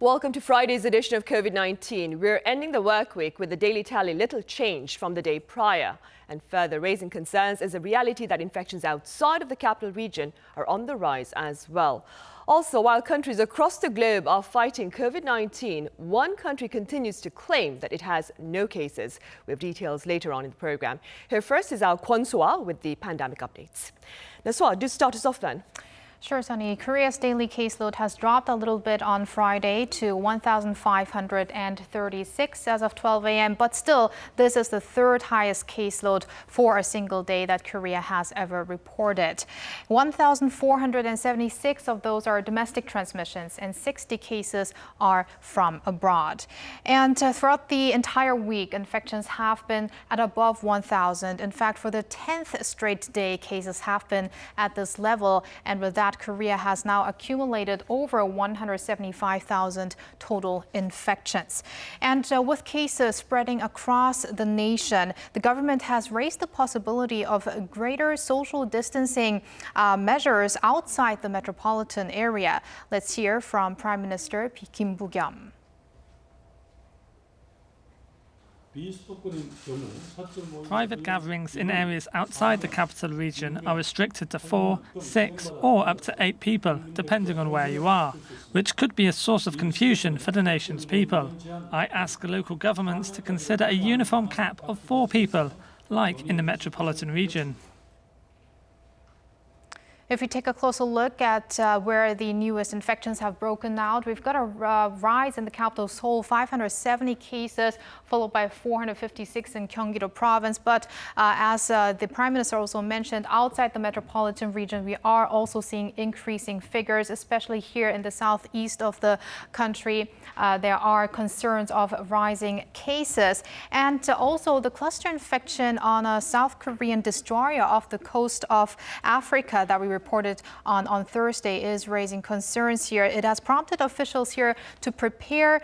Welcome to Friday's edition of COVID-19. We're ending the work week with the daily tally little changed from the day prior. And further raising concerns is the reality that infections outside of the capital region are on the rise as well. Also, while countries across the globe are fighting COVID-19, one country continues to claim that it has no cases. We have details later on in the program. Here first is our Kwon Soa with the pandemic updates. Now, Soa, do start us off then. Sure, Sunny. Korea's daily caseload has dropped a little bit on Friday to 1,536 as of 12 a.m. But still, this is the third highest caseload for a single day that Korea has ever reported. 1,476 of those are domestic transmissions and 60 cases are from abroad. And throughout the entire week, infections have been at above 1,000. In fact, for the 10th straight day, cases have been at this level. And with that, Korea has now accumulated over 175,000 total infections. And with cases spreading across the nation, the government has raised the possibility of greater social distancing measures outside the metropolitan area. Let's hear from Prime Minister Kim Boo-kyum. Private gatherings in areas outside the capital region are restricted to 4, 6 or up to 8 people, depending on where you are, which could be a source of confusion for the nation's people. I ask local governments to consider a uniform cap of 4 people, like in the metropolitan region. If we take a closer look at where the newest infections have broken out, we've got a rise in the capital Seoul, 570 cases, followed by 456 in Gyeonggi-do province. But as the Prime Minister also mentioned, outside the metropolitan region, we are also seeing increasing figures, especially here in the southeast of the country. There are concerns of rising cases. And also the cluster infection on a South Korean destroyer off the coast of Africa that we reported on Thursday is raising concerns here. It has prompted officials here to prepare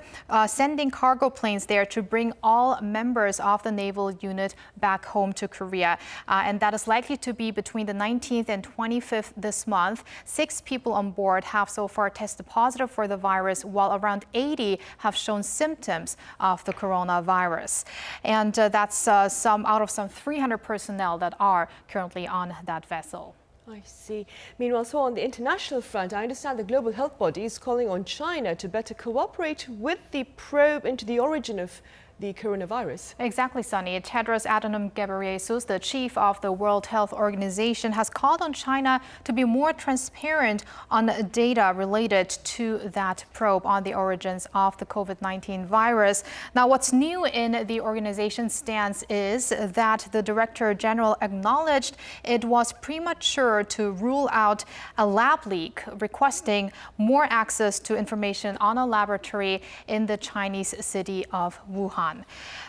sending cargo planes there to bring all members of the naval unit back home to Korea. And that is likely to be between the 19th and 25th this month. 6 people on board have so far tested positive for the virus, while around 80 have shown symptoms of the coronavirus. And that's some out of some 300 personnel that are currently on that vessel. I see. Meanwhile, so on the international front, I understand the global health body is calling on China to better cooperate with the probe into the origin of the coronavirus. Exactly, Sunny. Tedros Adhanom Ghebreyesus, the chief of the World Health Organization, has called on China to be more transparent on data related to that probe on the origins of the COVID-19 virus. Now, what's new in the organization's stance is that the Director General acknowledged it was premature to rule out a lab leak, requesting more access to information on a laboratory in the Chinese city of Wuhan.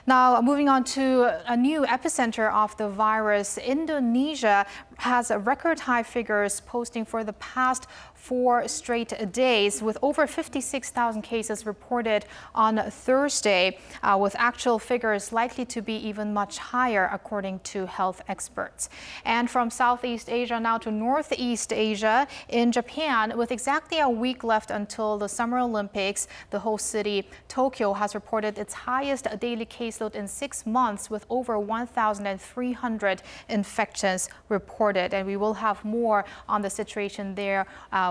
Now, moving on to a new epicenter of the virus, Indonesia has record high figures posting for the past 4 straight days, with over 56,000 cases reported on Thursday, with actual figures likely to be even much higher, according to health experts. And from Southeast Asia now to Northeast Asia, in Japan, with exactly a week left until the Summer Olympics, the host city, Tokyo, has reported its highest daily caseload in 6 months, with over 1,300 infections reported. And we will have more on the situation there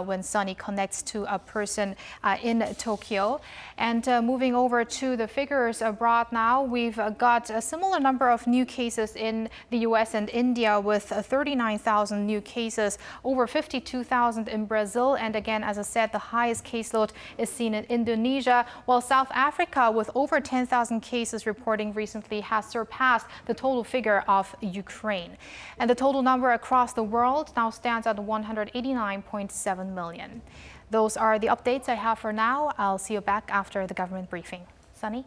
when Sunny connects to a person in Tokyo. And moving over to the figures abroad now, we've got a similar number of new cases in the US and India, with 39,000 new cases, over 52,000 in Brazil. And again, as I said, the highest caseload is seen in Indonesia, while South Africa, with over 10,000 cases reporting recently, has surpassed the total figure of Ukraine. And the total number across the world now stands at 189.7 million. Those are the updates I have for now. I'll see you back after the government briefing. Sunny?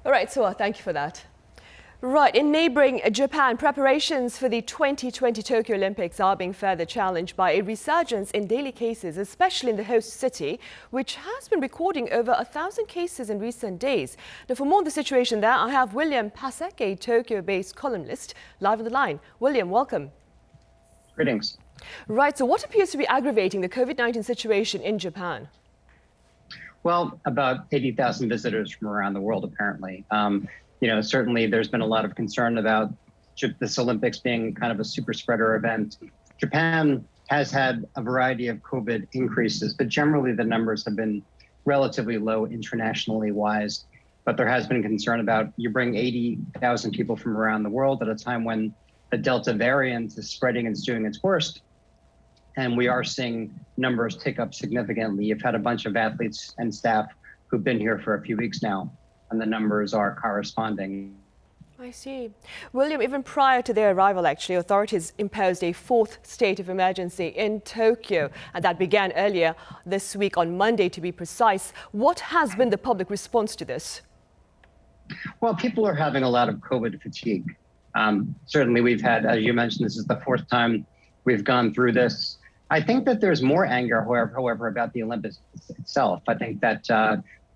All right, so thank you for that. Right, in neighboring Japan, preparations for the 2020 Tokyo Olympics are being further challenged by a resurgence in daily cases, especially in the host city, which has been recording over 1,000 cases in recent days. Now, for more on the situation there, I have William Pasek, a Tokyo-based columnist, live on the line. William, welcome. Greetings. Right, so what appears to be aggravating the COVID-19 situation in Japan? Well, about 80,000 visitors from around the world, apparently. Certainly there's been a lot of concern about this Olympics being kind of a super spreader event. Japan has had a variety of COVID increases, but generally the numbers have been relatively low internationally wise. But there has been concern about you bring 80,000 people from around the world at a time when the Delta variant is spreading and is doing its worst. And we are seeing numbers tick up significantly. You've had a bunch of athletes and staff who've been here for a few weeks now, and the numbers are corresponding. I see. William, even prior to their arrival, actually, authorities imposed a fourth state of emergency in Tokyo, and that began earlier this week on Monday, to be precise. What has been the public response to this? Well, people are having a lot of COVID fatigue. Certainly we've had, as you mentioned, this is the fourth time we've gone through this. I think that there's more anger, however, about the Olympics itself. I think that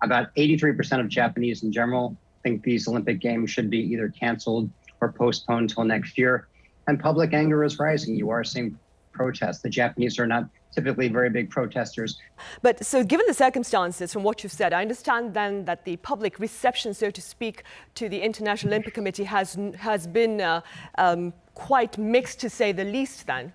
about 83% of Japanese in general think these Olympic Games should be either canceled or postponed till next year. And public anger is rising. You are seeing protests. The Japanese are not typically very big protesters. But so given the circumstances, from what you've said, I understand then that the public reception, so to speak, to the International Olympic Committee has been quite mixed, to say the least then.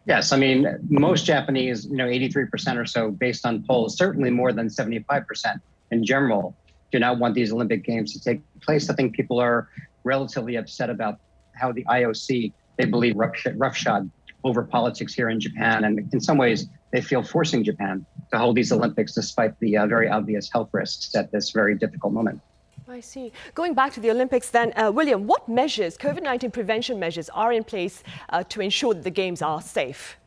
Yes, I mean, most Japanese, 83% or so, based on polls, certainly more than 75% in general, do not want these Olympic Games to take place. I think people are relatively upset about how the IOC, they believe, roughshod over politics here in Japan. And in some ways, they feel forcing Japan to hold these Olympics despite the very obvious health risks at this very difficult moment. I see. Going back to the Olympics then, William, what measures, COVID-19 prevention measures, are in place to ensure that the Games are safe?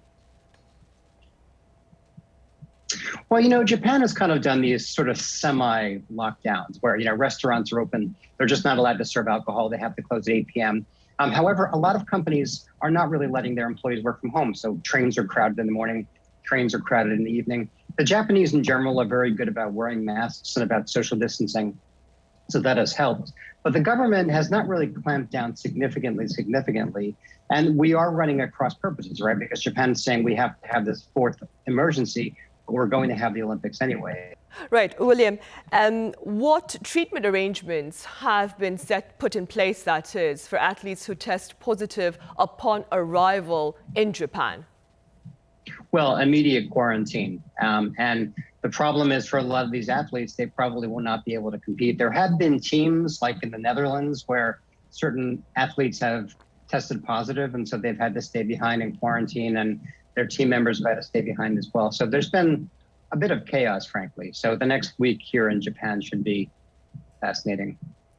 Well, Japan has kind of done these sort of semi-lockdowns where, restaurants are open. They're just not allowed to serve alcohol. They have to close at 8 p.m. However, a lot of companies are not really letting their employees work from home. So trains are crowded in the morning, trains are crowded in the evening. The Japanese in general are very good about wearing masks and about social distancing. So that has helped. But the government has not really clamped down significantly. And we are running at cross purposes, right? Because Japan is saying we have to have this fourth emergency, but we're going to have the Olympics anyway. Right, William, what treatment arrangements have been put in place, that is, for athletes who test positive upon arrival in Japan? Well, immediate quarantine. And the problem is for a lot of these athletes, they probably will not be able to compete. There have been teams like in the Netherlands where certain athletes have tested positive, and so they've had to stay behind in quarantine, and their team members have had to stay behind as well. So there's been a bit of chaos, frankly. So the next week here in Japan should be fascinating.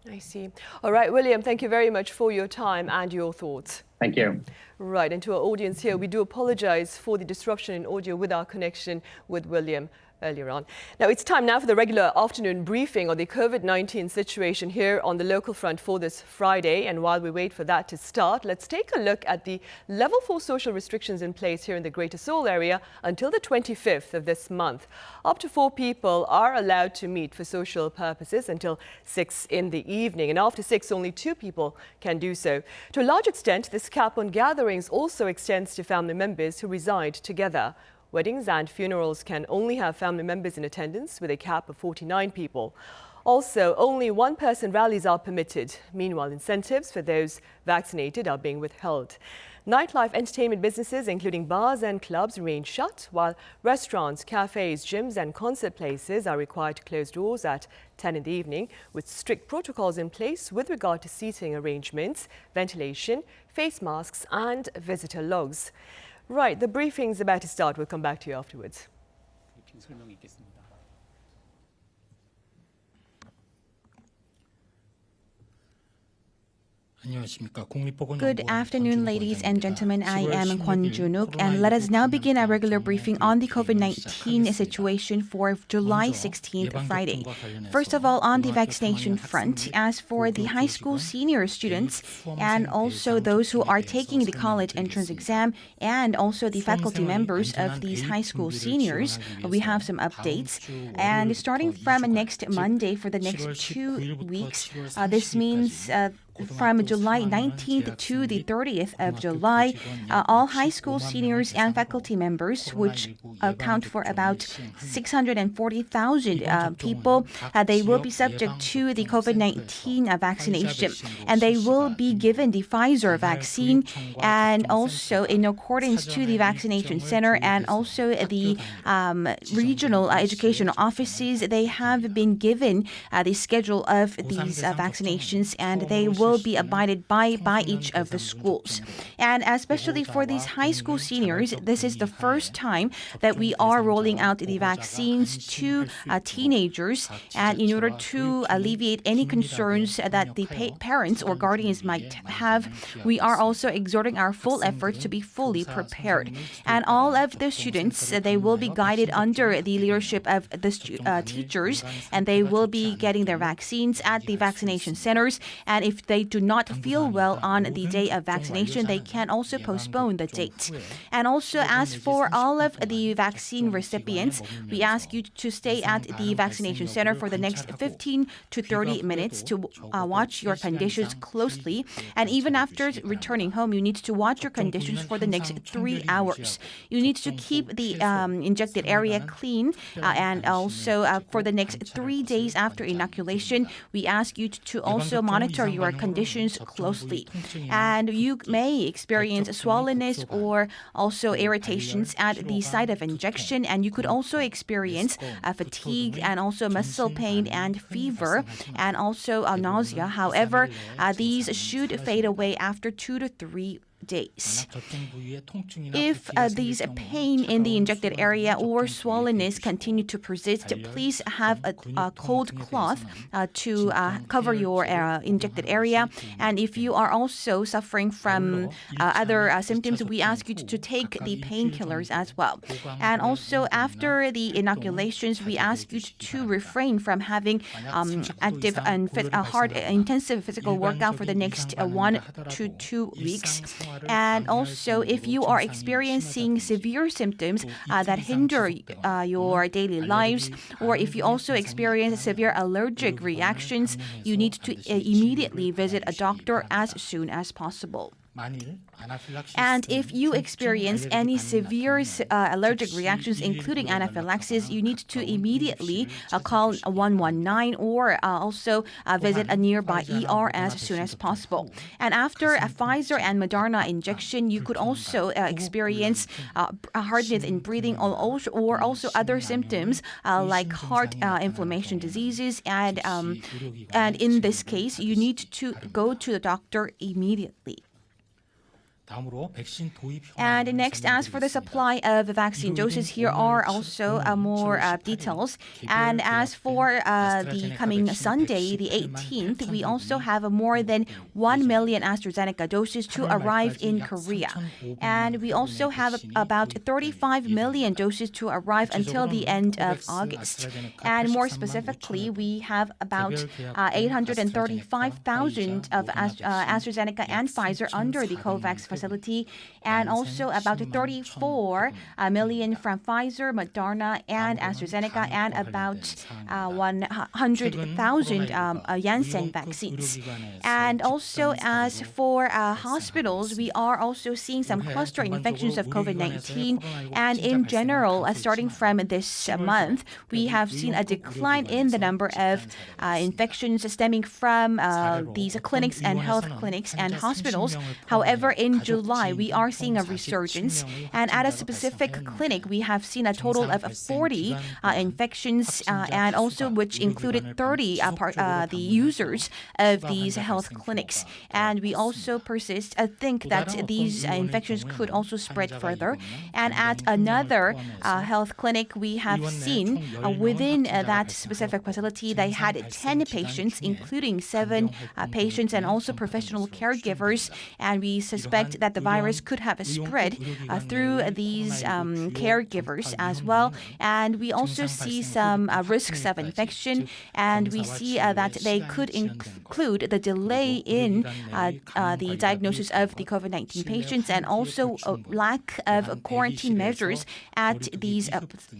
I see. All right, William, thank you very much for your time and your thoughts. Thank you. Right, and to our audience here, we do apologize for the disruption in audio with our connection with William earlier on. Now, it's time now for the regular afternoon briefing on the COVID-19 situation here on the local front for this Friday. And while we wait for that to start, let's take a look at the level 4 social restrictions in place here in the Greater Seoul area until the 25th of this month. Up to 4 people are allowed to meet for social purposes until 6 in the evening. And after 6, only 2 people can do so. To a large extent, this cap on gatherings also extends to family members who reside together. Weddings and funerals can only have family members in attendance with a cap of 49 people. Also, only one-person rallies are permitted. Meanwhile, incentives for those vaccinated are being withheld. Nightlife entertainment businesses, including bars and clubs, remain shut, while restaurants, cafes, gyms and concert places are required to close doors at 10 in the evening, with strict protocols in place with regard to seating arrangements, ventilation, face masks and visitor logs. Right, the briefing's about to start. We'll come back to you afterwards. Good afternoon, ladies and gentlemen. I am Kwon Junuk, and let us now begin our regular briefing on the COVID-19 situation for July 16th, Friday. First of all, on the vaccination front, as for the high school senior students and also those who are taking the college entrance exam and also the faculty members of these high school seniors, we have some updates. And starting from next Monday for the next 2 weeks, this means from July 19th to the 30th of July, all high school seniors and faculty members, which account for about 640,000 people, they will be subject to the COVID-19 vaccination, and they will be given the Pfizer vaccine, and also in accordance to the vaccination center and also the regional educational offices, they have been given the schedule of these vaccinations, and they will be abided by each of the schools. And especially for these high school seniors, this is the first time that we are rolling out the vaccines to teenagers, and in order to alleviate any concerns that the parents or guardians might have, we are also exerting our full efforts to be fully prepared. And all of the students, they will be guided under the leadership of the teachers, and they will be getting their vaccines at the vaccination centers. And if they do not feel well on the day of vaccination, they can also postpone the date. And also, as for all of the vaccine recipients, we ask you to stay at the vaccination center for the next 15 to 30 minutes to watch your conditions closely. And even after returning home, you need to watch your conditions for the next 3 hours. You need to keep the injected area clean, and also for the next 3 days after inoculation, we ask you to also monitor your conditions closely. And you may experience swollenness or also irritations at the site of injection, and you could also experience fatigue and also muscle pain and fever and also nausea. However, these should fade away after 2 to 3 days. If these pain in the injected area or swollenness continue to persist, please have a cold cloth to cover your injected area. And if you are also suffering from other symptoms, we ask you to take the painkillers as well. And also after the inoculations, we ask you to refrain from having active and hard, intensive physical workout for the next 1 to 2 weeks. And also, if you are experiencing severe symptoms that hinder your daily lives, or if you also experience severe allergic reactions, you need to immediately visit a doctor as soon as possible. And if you experience any severe allergic reactions, including anaphylaxis, you need to immediately call 119 or also visit a nearby ER as soon as possible. And after a Pfizer and Moderna injection, you could also experience hardness in breathing or also other symptoms like heart inflammation diseases. And in this case, you need to go to the doctor immediately. And next, as for the supply of vaccine doses, here are also more details. And as for the coming Sunday, the 18th, we also have more than 1 million AstraZeneca doses to arrive in Korea. And we also have about 35 million doses to arrive until the end of August. And more specifically, we have about 835,000 of AstraZeneca and Pfizer under the COVAX facility, and also about 34 million from Pfizer, Moderna, and AstraZeneca, and about 100,000 Janssen vaccines. And also, as for hospitals, we are also seeing some cluster infections of COVID-19. And in general, starting from this month, we have seen a decline in the number of infections stemming from these clinics and health clinics and hospitals. However, in July, we are seeing a resurgence. And at a specific clinic, we have seen a total of 40 infections, and also which included 30 the users of these health clinics. And we also think that these infections could also spread further. And at another health clinic, we have seen within that specific facility, they had 10 patients, including 7 patients and also professional caregivers. And we suspect that the virus could have spread through these caregivers as well. And we also see some risks of infection, and we see that they could include the delay in the diagnosis of the COVID-19 patients, and also a lack of quarantine measures at these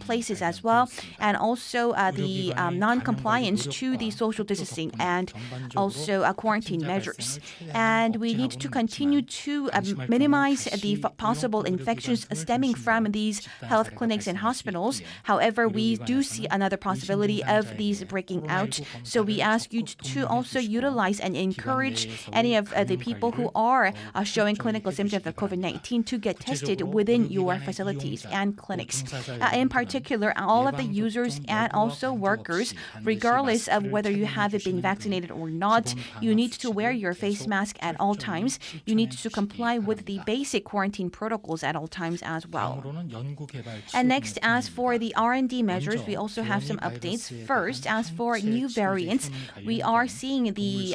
places as well, and also the non-compliance to the social distancing and also quarantine measures. And we need to continue to minimize the possible infections stemming from these health clinics and hospitals. However, we do see another possibility of these breaking out. So we ask you to also utilize and encourage any of the people who are showing clinical symptoms of COVID-19 to get tested within your facilities and clinics. In particular, all of the users and also workers, regardless of whether you have been vaccinated or not, you need to wear your face mask at all times. You need to comply with the basic quarantine protocols at all times as well. And next, as for the R&D measures, we also have some updates. First, as for new variants, we are seeing the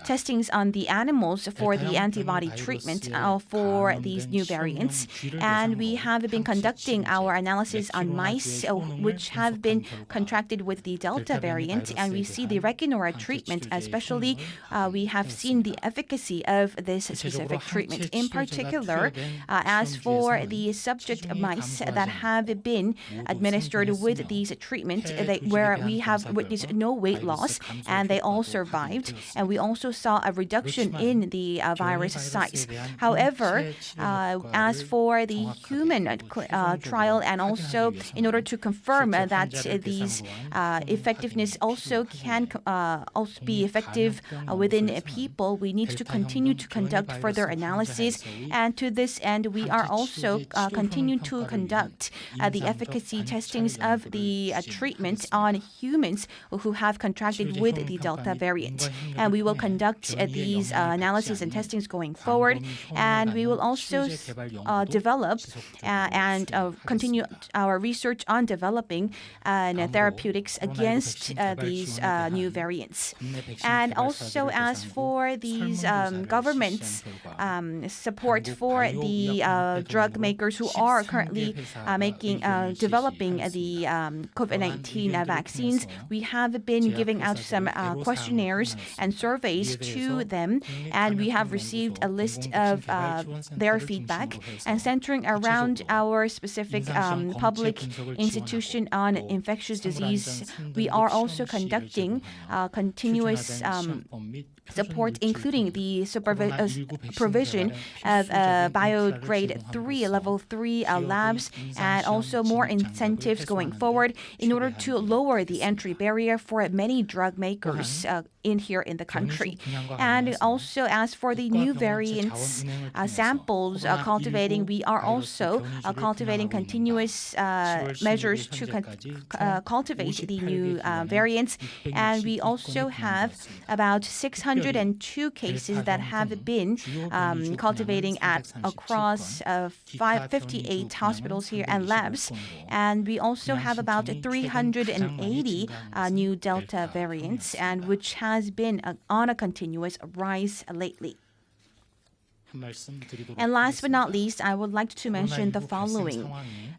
testings on the animals for the antibody treatment for these new variants. And we have been conducting our analysis on mice, which have been contracted with the Delta variant. And we see the Rekinora treatment, especially we have seen the efficacy of this specific treatment. In particular, as for the subject mice that have been administered with these treatment, where we have witnessed no weight loss, and they all survived. And we also saw a reduction in the virus size. However, as for the human trial, and also in order to confirm that these effectiveness also can also be effective within people, we need to continue to conduct further analysis. And to this end, we are also continuing to conduct the efficacy testings of the treatment on humans who have contracted with the Delta variant. And we will conduct these analyses and testings going forward. And we will also develop and continue our research on developing therapeutics against these new variants. And also, as for these government's support for the drug makers who are currently developing the COVID-19 vaccines, we have been giving out some questionnaires and surveys to them, and we have received a list of their feedback. And centering around our specific public institution on infectious disease, we are also conducting continuous support, including the provision of bio-grade 3, level 3 labs, and also more incentives going forward in order to lower the entry barrier for many drug makers here in the country. And also, as for the new variants samples cultivating, we are also cultivating continuous measures to cultivate the new variants. And we also have about 602 cases that have been cultivating across 58 hospitals here and labs. And we also have about 380 new Delta variants, and which has been on a continuous rise lately. And last but not least, I would like to mention the following.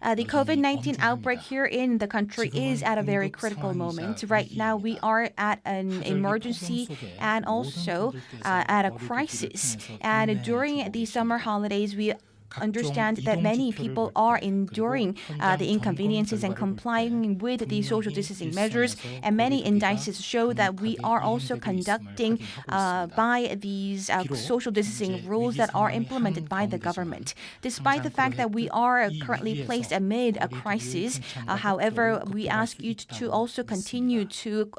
The COVID-19 outbreak here in the country is at a very critical moment. Right now, we are at an emergency and also at a crisis. And during the summer holidays, we understand that many people are enduring the inconveniences and complying with the social distancing measures, and many indices show that we are also conducting by these social distancing rules that are implemented by the government. Despite the fact that we are currently placed amid a crisis, however, we ask you to also continue to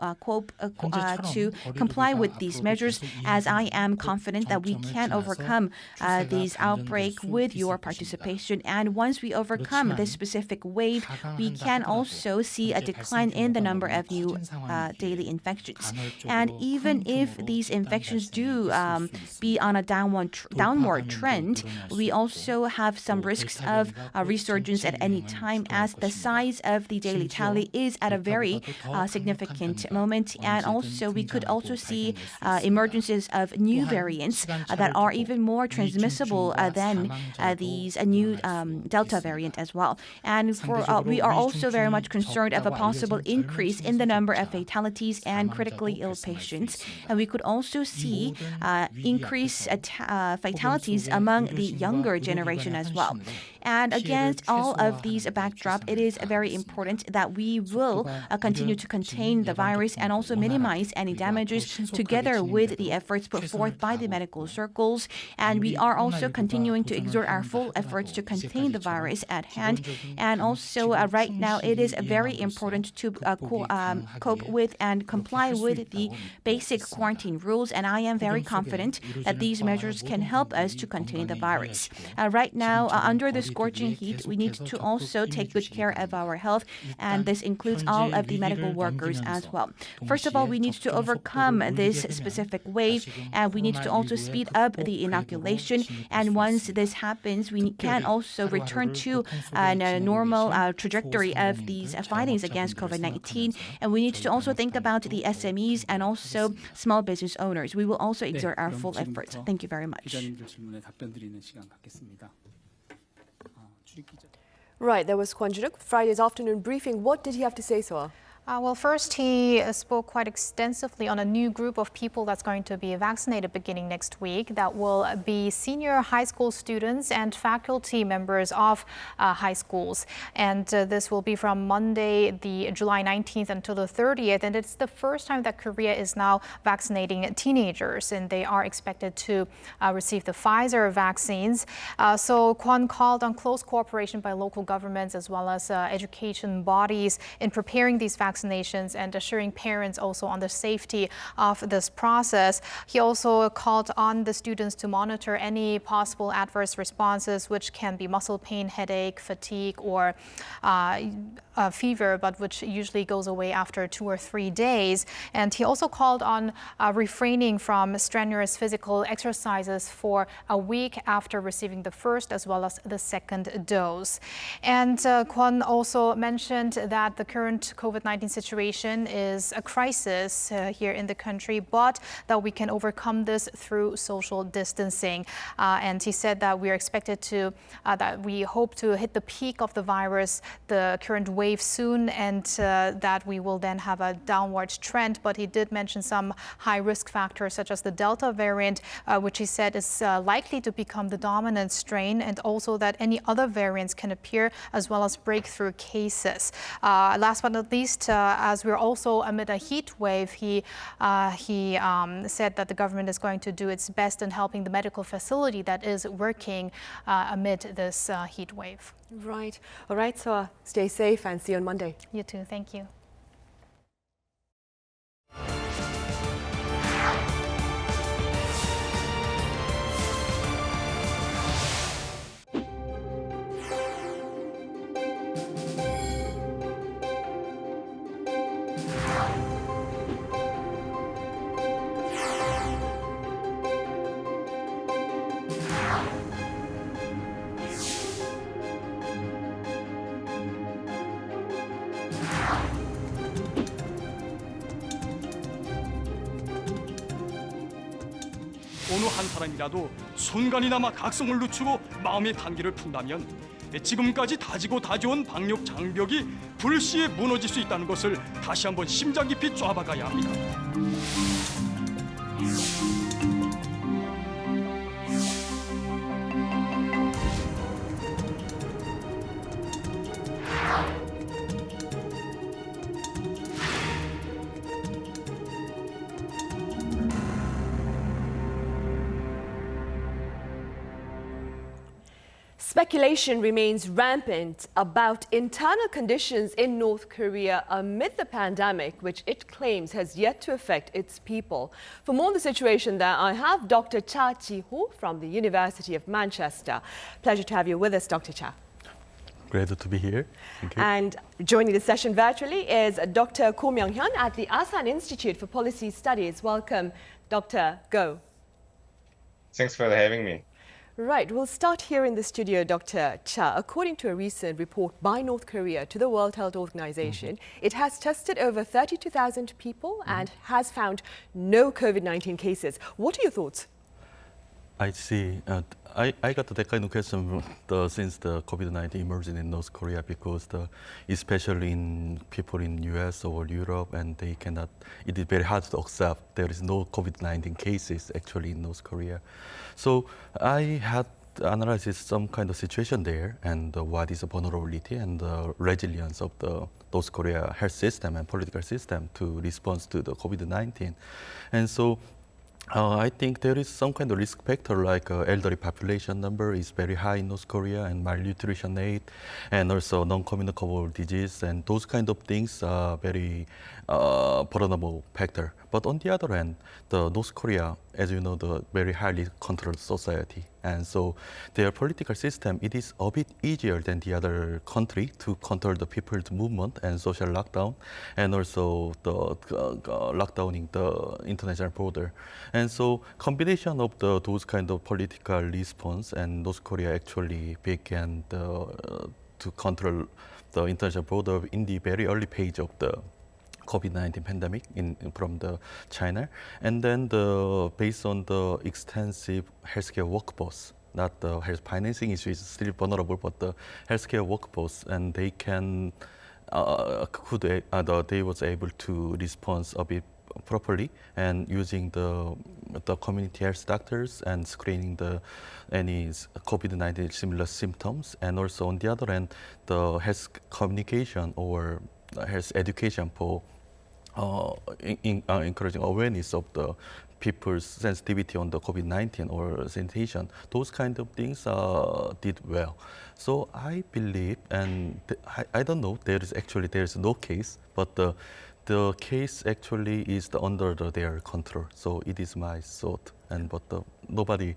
comply with these measures, as I am confident that we can overcome these outbreak with your participation. And once we overcome this specific wave, we can also see a decline in the number of new daily infections. And even if these infections do be on a downward trend, we also have some risks of resurgence at any time, as the size of the daily tally is at a very significant moment. And also we could also see emergences of new variants that are even more transmissible than these new Delta variant as well. And we are also very much concerned of a possible increase in the number of fatalities and critically ill patients. And we could also see increased fatalities among the younger generation as well. And against all of these backdrop, it is very important that we will continue to contain the virus and also minimize any damages together with the efforts put forth by the medical circles. And we are also continuing to exert our full efforts to contain the virus at hand. And also right now, it is very important to cope with and comply with the basic quarantine rules. And I am very confident that these measures can help us to contain the virus. Right now, under the scorching heat, we need to also take good care of our health, and this includes all of the medical workers as well. First of all, we need to overcome this specific wave, and we need to also speed up the inoculation. And once this happens, we can also return to a normal trajectory of these fightings against COVID-19. And we need to also think about the SMEs and also small business owners. We will also exert our full efforts. Thank you very much. Right, there was Kwon Junuk, Friday's afternoon briefing. What did he have to say, Soa? Well, first, he spoke quite extensively on a new group of people that's going to be vaccinated beginning next week. That will be senior high school students and faculty members of high schools. And this will be from Monday, the July 19th until the 30th. And it's the first time that Korea is now vaccinating teenagers, and they are expected to receive the Pfizer vaccines. So Kwon called on close cooperation by local governments as well as education bodies in preparing these vaccinations and assuring parents also on the safety of this process. He also called on the students to monitor any possible adverse responses, which can be muscle pain, headache, fatigue, or fever, but which usually goes away after 2 or 3 days. And he also called on refraining from strenuous physical exercises for a week after receiving the first as well as the second dose. And Kwon also mentioned that the current COVID-19 situation is a crisis here in the country, but that we can overcome this through social distancing. And he said that we are expected to, that we hope to hit the peak of the virus, the current wave soon, and that we will then have a downward trend. But he did mention some high risk factors such as the Delta variant, which he said is likely to become the dominant strain, and also that any other variants can appear as well as breakthrough cases. Last but not least, as we're also amid a heat wave, he said that the government is going to do its best in helping the medical facility that is working amid this heat wave. Right. All right, so stay safe and see you on Monday. You too. Thank you. 어느 한 사람이라도 순간이나마 각성을 늦추고 마음의 단계를 푼다면 지금까지 다지고 다져온 방역 장벽이 불시에 무너질 수 있다는 것을 다시 한번 심장 깊이 抓박아야 합니다. Speculation remains rampant about internal conditions in North Korea amid the pandemic, which it claims has yet to affect its people. For more on the situation there, I have Dr. ChaJiHo from the University of Manchester. Pleasure to have you with us, Dr. Cha. Great to be here. Thank you. And joining the session virtually is Dr. GoMyungHyun at the Asan Institute for Policy Studies. Welcome, Dr. Go. Thanks for having me. Right, we'll start here in the studio, Dr. Cha. According to a recent report by North Korea to the World Health Organization, it has tested over 32,000 people and has found no COVID-19 cases. What are your thoughts? I see. I got that kind of question since the COVID-19 emerged in North Korea because especially in people in US or Europe, and they cannot, it is very hard to accept there is no COVID-19 cases actually in North Korea. So I had analyzed some kind of situation there and what is the vulnerability and the resilience of the North Korea health system and political system to respond to the COVID-19. And so I think there is some kind of risk factor like elderly population number is very high in North Korea and malnutrition rate and also non-communicable disease and those kind of things are very vulnerable factor. But on the other hand, the North Korea, as you know, the very highly controlled society. And so their political system, it is a bit easier than the other country to control the people's movement and social lockdown, and also the lockdowning the international border. And so combination of those kind of political response and North Korea actually began to control the international border in the very early page of the COVID-19 pandemic from China, and then based on the extensive healthcare workforce, not the health financing issue is still vulnerable, but the healthcare workforce, and they can they was able to respond a bit properly and using the community health doctors and screening any COVID-19 similar symptoms, and also on the other hand, the health communication or health education for encouraging awareness of the people's sensitivity on the COVID-19 or sanitation. Those kind of things did well. So I believe, and I don't know, there is no case, but the case actually is under their control. So it is my thought, but nobody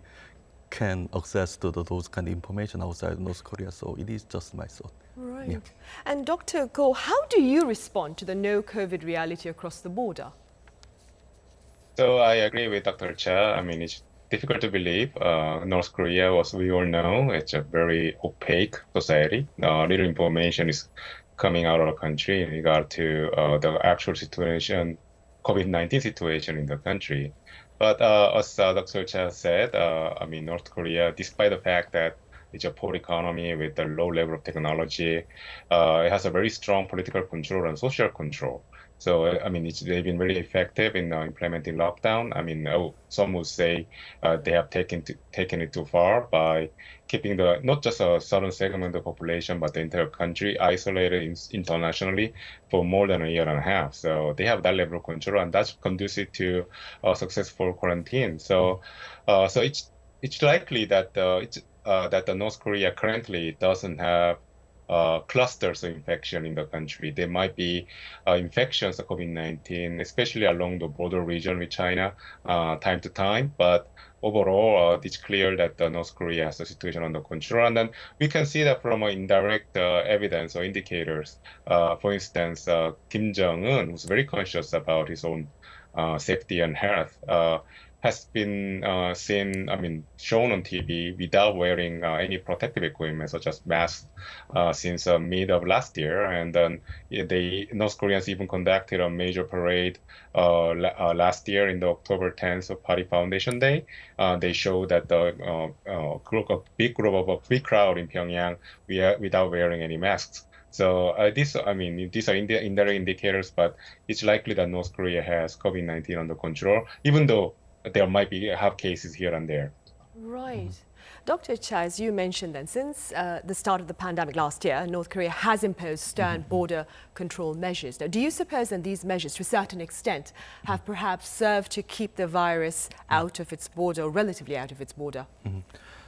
can access to those kind of information outside North Korea. So it is just my thought. Right. Yeah. And Dr. Ko, how do you respond to the no COVID reality across the border? So I agree with Dr. Cha. I mean, it's difficult to believe. North Korea, as we all know, it's a very opaque society. Little information is coming out of the country in regard to the actual situation, COVID-19 situation in the country. But as Dr. Cha said, I mean, North Korea, despite the fact that it's a poor economy with a low level of technology, it has a very strong political control and social control. So, I mean, they've been very effective in implementing lockdown. I mean, some would say they have taken it too far by keeping not just a certain segment of the population, but the entire country isolated internationally for more than a year and a half. So they have that level of control, and that's conducive to successful quarantine. So, it's likely that that North Korea currently doesn't have clusters of infection in the country. There might be infections of COVID-19, especially along the border region with China, time to time. But overall, it's clear that North Korea has the situation under control. And then we can see that from indirect evidence or indicators. For instance, Kim Jong-un, who's very conscious about his own safety and health, has been shown on TV without wearing any protective equipment, such as masks, since mid of last year. And then North Koreans even conducted a major parade last year in the October 10th of Party Foundation Day. They showed that a big crowd in Pyongyang without wearing any masks. So these are indirect indicators, but it's likely that North Korea has COVID-19 under control, even though there might have cases here and there. Right. Dr. Cha, as you mentioned then, since the start of the pandemic last year, North Korea has imposed stern border control measures. Now, do you suppose that these measures, to a certain extent, have perhaps served to keep the virus out of its border, or relatively out of its border?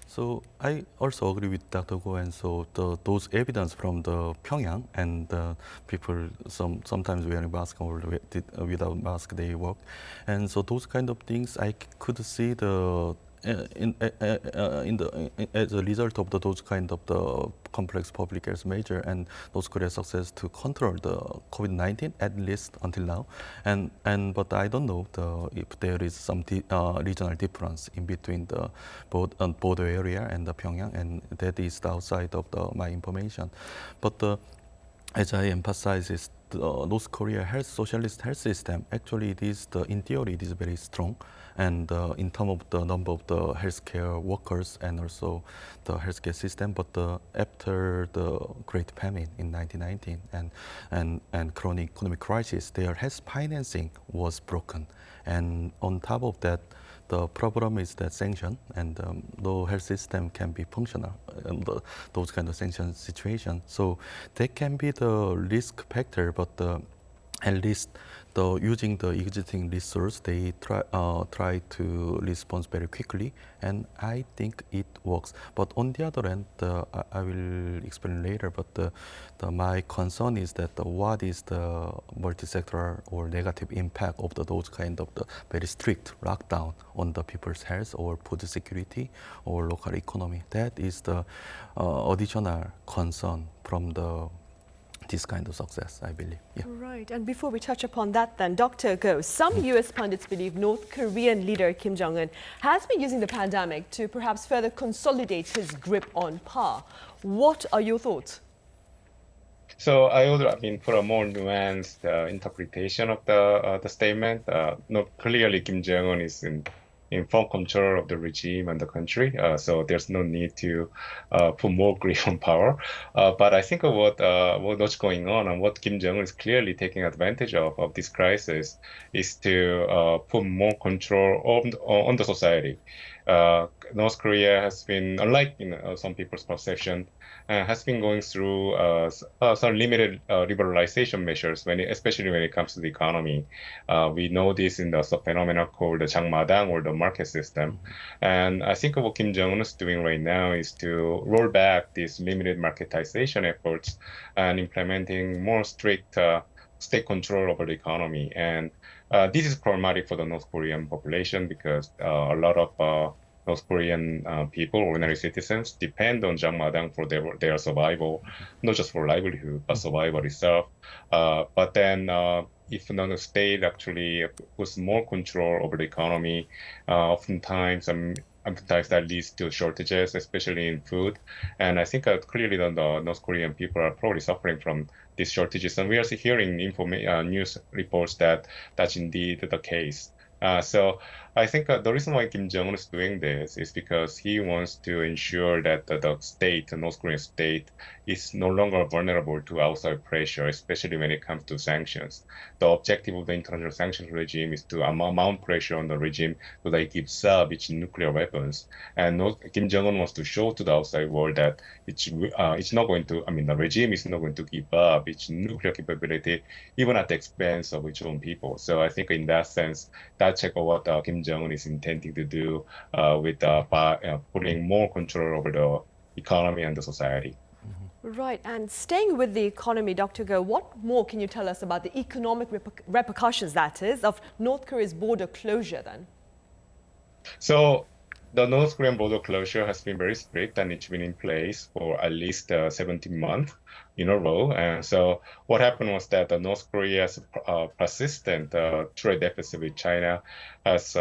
So I also agree with Dr. Go, and so those evidence from the Pyongyang and people sometimes wearing mask or without mask they work, and so those kind of things I could see as a result of those kind of the complex public health measure and North Korea's success to control the COVID-19 at least until now, but I don't know if there is some regional difference in between the border area and the Pyongyang, and that is the outside of my information. But as I emphasize, is the North Korea socialist health system actually it is in theory it is very strong, and in terms of the number of the healthcare workers and also the healthcare system. But after the Great Famine in 1919 and chronic economic crisis, their health financing was broken, and on top of that, the problem is that sanction and no health system can be functional in those kind of sanction situations. So that can be the risk factor, but at least using the existing resource, they try to respond very quickly, and I think it works. But on the other hand, I will explain later. But my concern is that what is the multi-sectoral or negative impact of those kind of the very strict lockdown on the people's health or food security or local economy? That is the additional concern from this kind of success, I believe. Yeah. Right. And before we touch upon that then, Dr. Go, some US pundits believe North Korean leader Kim Jong-un has been using the pandemic to perhaps further consolidate his grip on power. What are your thoughts? So I would, for a more nuanced interpretation of the statement, clearly Kim Jong-un is in full control of the regime and the country, so there's no need to put more grip on power. But I think what's going on and what Kim Jong-un is clearly taking advantage of this crisis is to put more control on the society. North Korea has been, unlike some people's perception, has been going through some limited liberalization measures, especially when it comes to the economy. We know this in the phenomenon called the 장마당 or the market system. And I think what Kim Jong-un is doing right now is to roll back these limited marketization efforts and implementing more strict state control over the economy. And this is problematic for the North Korean population because a lot of North Korean people, ordinary citizens, depend on 장마당 for their survival, not just for livelihood, but survival itself. But then if the state actually puts more control over the economy, oftentimes that leads to shortages, especially in food. And I think clearly the North Korean people are probably suffering from these shortages. And we are hearing news reports that that's indeed the case. So I think the reason why Kim Jong-un is doing this is because he wants to ensure that the North Korean state, is no longer vulnerable to outside pressure, especially when it comes to sanctions. The objective of the international sanctions regime is to mount pressure on the regime so that it gives up its nuclear weapons. And Kim Jong-un wants to show to the outside world that it's not going to, the regime is not going to give up its nuclear capability, even at the expense of its own people. So I think in that sense, that's what Kim Jong-un is intending to do with putting more control over the economy and the society. Right, and staying with the economy, Dr. Go, what more can you tell us about the economic repercussions, that is, of North Korea's border closure then? So the North Korean border closure has been very strict, and it's been in place for at least 17 months in a row. And so what happened was that North Korea's persistent trade deficit with China has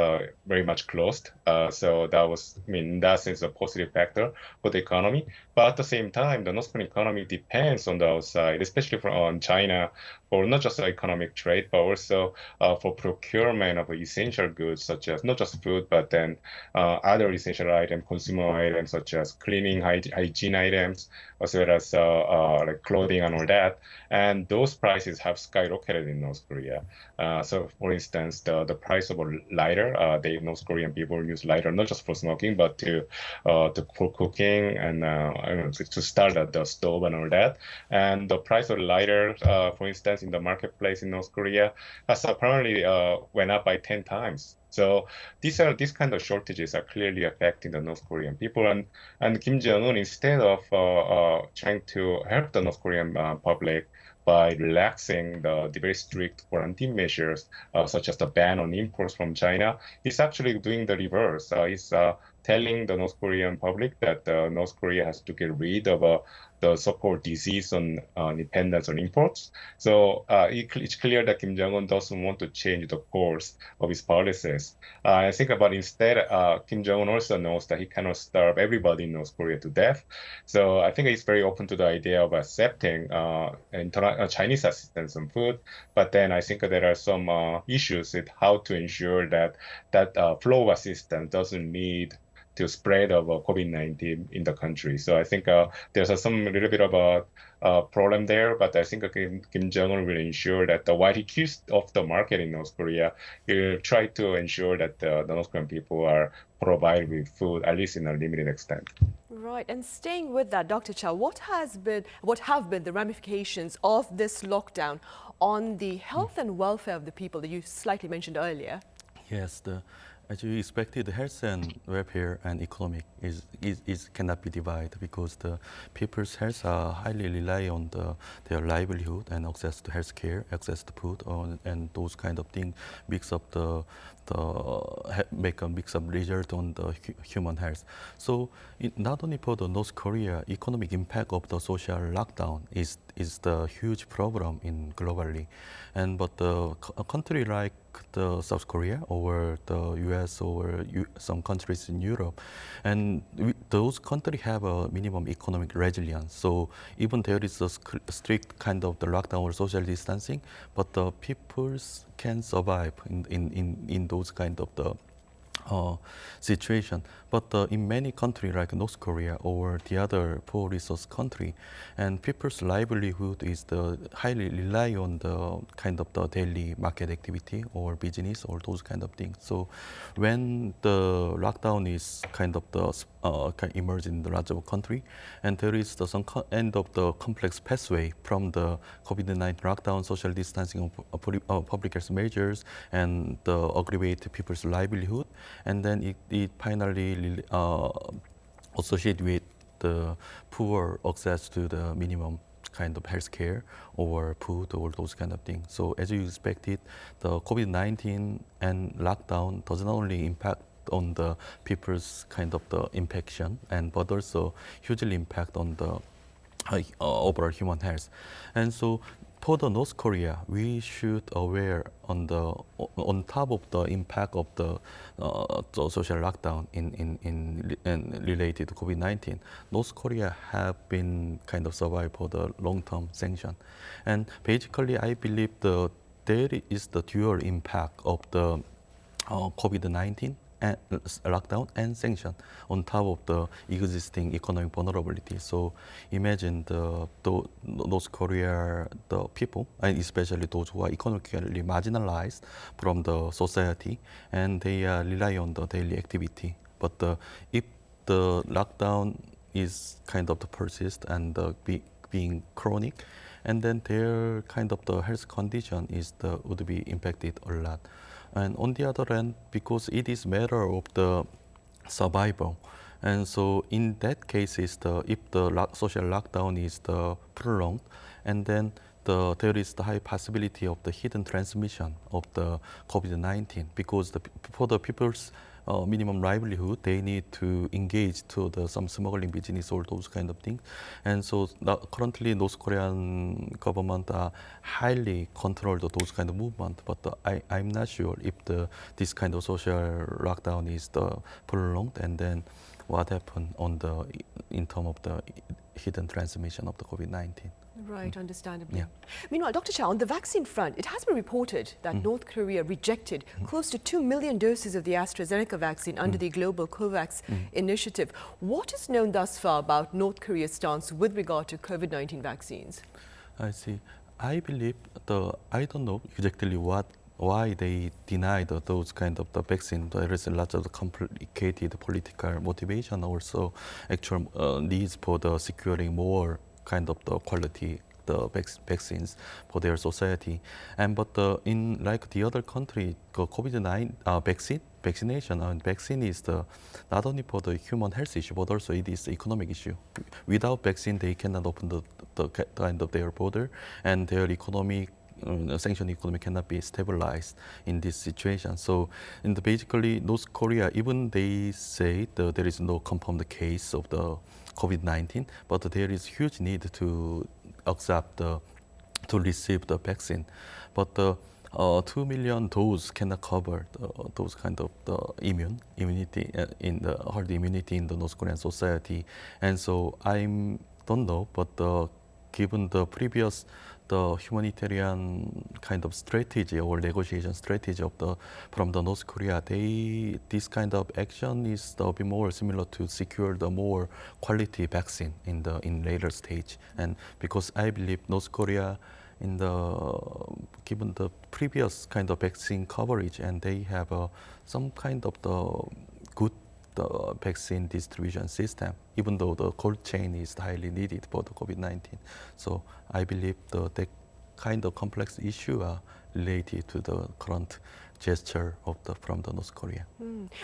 very much closed. So that was, in that sense, a positive factor for the economy. But at the same time, the North Korean economy depends on the outside, especially on China, for not just economic trade, but also for procurement of essential goods, such as not just food, but then other essential items, consumer items, such as cleaning, hygiene items, as well as like clothing and all that. And those prices have skyrocketed in North Korea. So, for instance, the price of a lighter, North Korean people use lighter not just for smoking, but for cooking and to start at the stove and all that. And the price of lighter, for instance, in the marketplace in North Korea, has apparently went up by 10 times So these kind of shortages are clearly affecting the North Korean people, and Kim Jong-un, instead of trying to help the North Korean public by relaxing the very strict quarantine measures, such as the ban on imports from China, he's actually doing the reverse. He's telling the North Korean public that North Korea has to get rid of the so-called disease on dependence on imports. So it's clear that Kim Jong-un doesn't want to change the course of his policies. I think about instead, Kim Jong-un also knows that he cannot starve everybody in North Korea to death. So I think he's very open to the idea of accepting Chinese assistance on food. But then I think there are some issues with how to ensure that flow of assistance doesn't lead to spread of COVID-19 in the country. So I think there's some little bit of a problem there, but I think Kim Jong-un will ensure that while he keeps off the market in North Korea, he'll try to ensure that the North Korean people are provided with food, at least in a limited extent. Right, and staying with that, Dr. Chow, what have been the ramifications of this lockdown on the health and welfare of the people that you slightly mentioned earlier? Yes, as you expected, health and welfare and economic cannot be divided because the people's health are highly rely on their livelihood and access to health care, access to food, and those kind of things make a mix up result on the human health. So not only for the North Korea, economic impact of the social lockdown is the huge problem in globally, but a country like the South Korea or the US or some countries in Europe, and those countries have a minimum economic resilience. So even there is a strict kind of the lockdown or social distancing, but the peoples can survive in those kind of the situation. But in many countries like North Korea or the other poor resource country, and people's livelihood is highly rely on the kind of the daily market activity or business or those kind of things. So when the lockdown is kind of emerge in the larger country, and there is some end of the complex pathway from the COVID-19 lockdown, social distancing of public health measures, and the aggravate people's livelihood, and then it finally associate with the poor access to the minimum kind of health care or food or those kind of things. So as you expected, the COVID-19 and lockdown does not only impact on the people's kind of the infection, but also hugely impact on the overall human health. And so for the North Korea, we should aware on top of the impact of the social lockdown in related to COVID-19. North Korea have been kind of survived for the long-term sanction, and basically I believe there is the dual impact of the COVID-19 and lockdown and sanction on top of the existing economic vulnerability. So imagine the North Korea, the people, and especially those who are economically marginalized from the society, and they rely on the daily activity. But if the lockdown is kind of persist and being chronic, and then their kind of the health condition would be impacted a lot. And on the other hand, because it is matter of the survival, and so in that case, if the social lockdown is prolonged, and then there is the high possibility of the hidden transmission of the COVID-19, because for the people's minimum livelihood, they need to engage to some smuggling business or those kind of things. And so currently North Korean government highly control those kind of movement, but I'm not sure if this kind of social lockdown is prolonged, and then what happened in terms of the hidden transmission of the COVID-19. Right, understandably. Yeah. Meanwhile, Dr. Chow, on the vaccine front, it has been reported that North Korea rejected close to 2 million doses of the AstraZeneca vaccine under the global COVAX initiative. What is known thus far about North Korea's stance with regard to COVID-19 vaccines? I see. I believe I don't know exactly why they denied those kind of the vaccine. There is a lot of complicated political motivation, also actual needs for securing more kind of the quality the vaccines for their society. And but in like the other country, COVID-19 vaccination and vaccine is not only for the human health issue, but also it is economic issue. Without vaccine, they cannot open the kind of their border, and their economic sanctioned economy cannot be stabilized in this situation. So, basically, North Korea, even they say there is no confirmed case of the COVID-19, but there is huge need to accept to receive the vaccine. But 2 million doses cannot cover those kind of the immunity in the herd immunity in the North Korean society. And so I don't know, but given the previous the humanitarian kind of strategy or negotiation strategy from the North Korea, this kind of action is a bit more similar to secure the more quality vaccine in later stage. And because I believe North Korea given the previous kind of vaccine coverage, and they have some kind of the good vaccine distribution system, even though the cold chain is highly needed for the COVID-19. So I believe that kind of complex issue are related to the current gesture from the North Korea.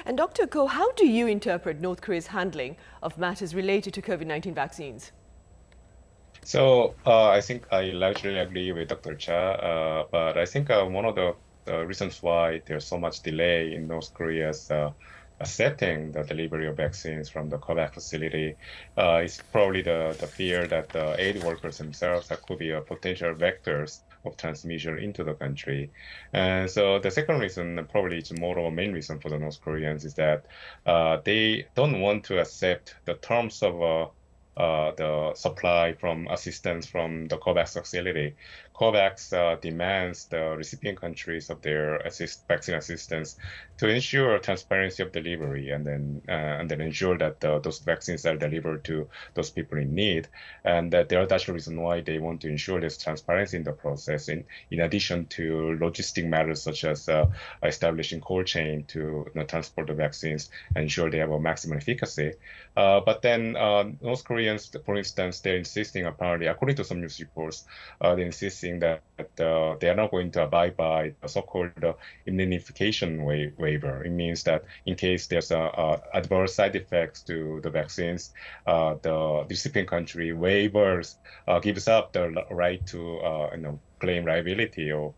And Dr. Ko, how do you interpret North Korea's handling of matters related to COVID-19 vaccines? So I think I largely agree with Dr. Cha, but I think one of the reasons why there's so much delay in North Korea's accepting the delivery of vaccines from the COVAX facility is probably the fear that the aid workers themselves could be potential vectors of transmission into the country. And so the second reason, probably it's more of a main reason for the North Koreans, is that they don't want to accept the terms of the supply from assistance from the COVAX facility. COVAX demands the recipient countries of their vaccine assistance to ensure transparency of delivery, and then ensure that those vaccines are delivered to those people in need. And that's the reason why they want to ensure there's transparency in the process, in addition to logistic matters such as establishing cold chain to transport the vaccines and ensure they have a maximum efficacy. But then North Koreans, for instance, they're insisting, apparently, according to some news reports, they're insisting that they are not going to abide by the so-called indemnification waiver. It means that in case there's adverse side effects to the vaccines, the recipient country waivers gives up the right to claim liability or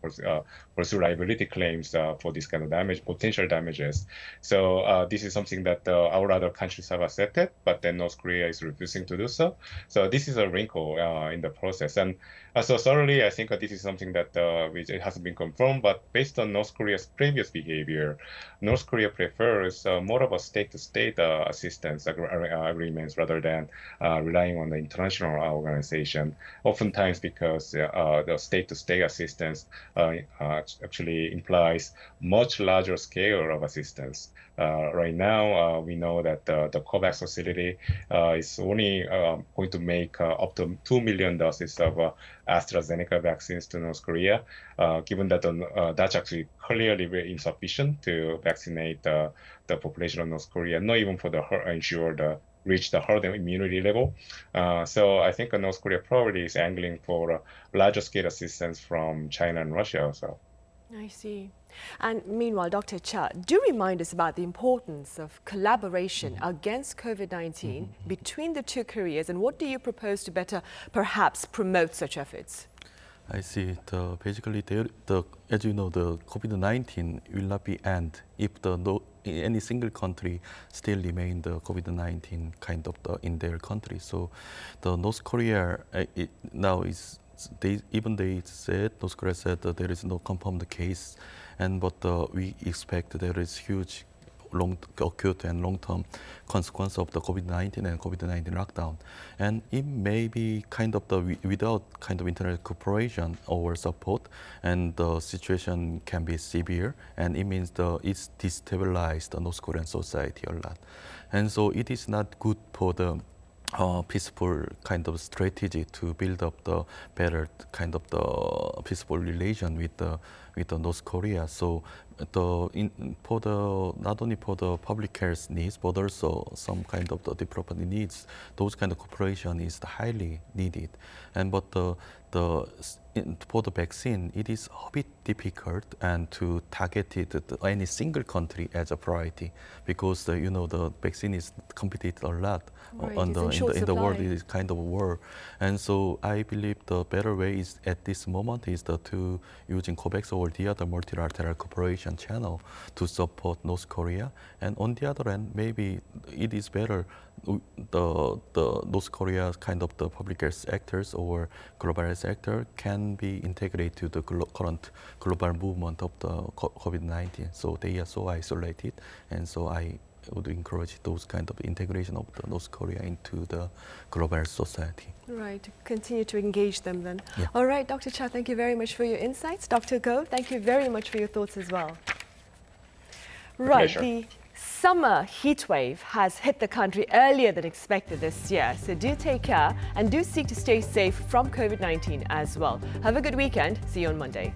pursue liability claims for this kind of potential damages. So this is something that our other countries have accepted, but then North Korea is refusing to do so. So this is a wrinkle in the process. And so certainly, I think this is something that which it hasn't been confirmed, but based on North Korea's previous behavior, North Korea prefers more of a state-to-state assistance agreements rather than relying on the international organization, oftentimes because the state-to-state assistance actually implies much larger scale of assistance. Right now, we know that the COVAX facility is only going to make up to 2 million doses of AstraZeneca vaccines to North Korea, given that that's actually clearly very insufficient to vaccinate the population of North Korea, not even for reach the herd immunity level. So I think North Korea probably is angling for larger scale assistance from China and Russia also. I see. And meanwhile, Dr. Cha, do remind us about the importance of collaboration against COVID-19 between the two Koreas, and what do you propose to better perhaps promote such efforts? I see. Basically, as you know, the COVID-19 will not be end if any single country still remain the COVID-19 kind of in their country. So, the North Korea now is. North Korea said that there is no confirmed case, but we expect there is huge acute and long-term consequence of the COVID-19 and COVID-19 lockdown. And it may be kind of without kind of international cooperation or support, and the situation can be severe, and it means it's destabilized the North Korean society a lot. And so it is not good for the peaceful kind of strategy to build up the better kind of the peaceful relation with the North Korea. So not only for the public health needs, but also some kind of the diplomatic needs, those kind of cooperation is highly needed. But for the vaccine, it is a bit difficult and to target it any single country as a priority because the vaccine is competed a lot in the world. It is kind of a war, and so I believe the better way is at this moment is to using COVAX or the other multilateral cooperation channel to support North Korea, and on the other hand, maybe it is better the North Korea kind of the public health actors or global health actor can be integrated to the current global movement of the COVID-19. So they are so isolated, and so I would encourage those kind of integration of the North Korea into the global society. Right, continue to engage them then. Yeah. All right, Dr. Cha, thank you very much for your insights. Dr. Go, thank you very much for your thoughts as well. Right, pleasure. the summer heat wave has hit the country earlier than expected this year, so do take care and do seek to stay safe from COVID-19 as well. Have a good weekend. See you on Monday.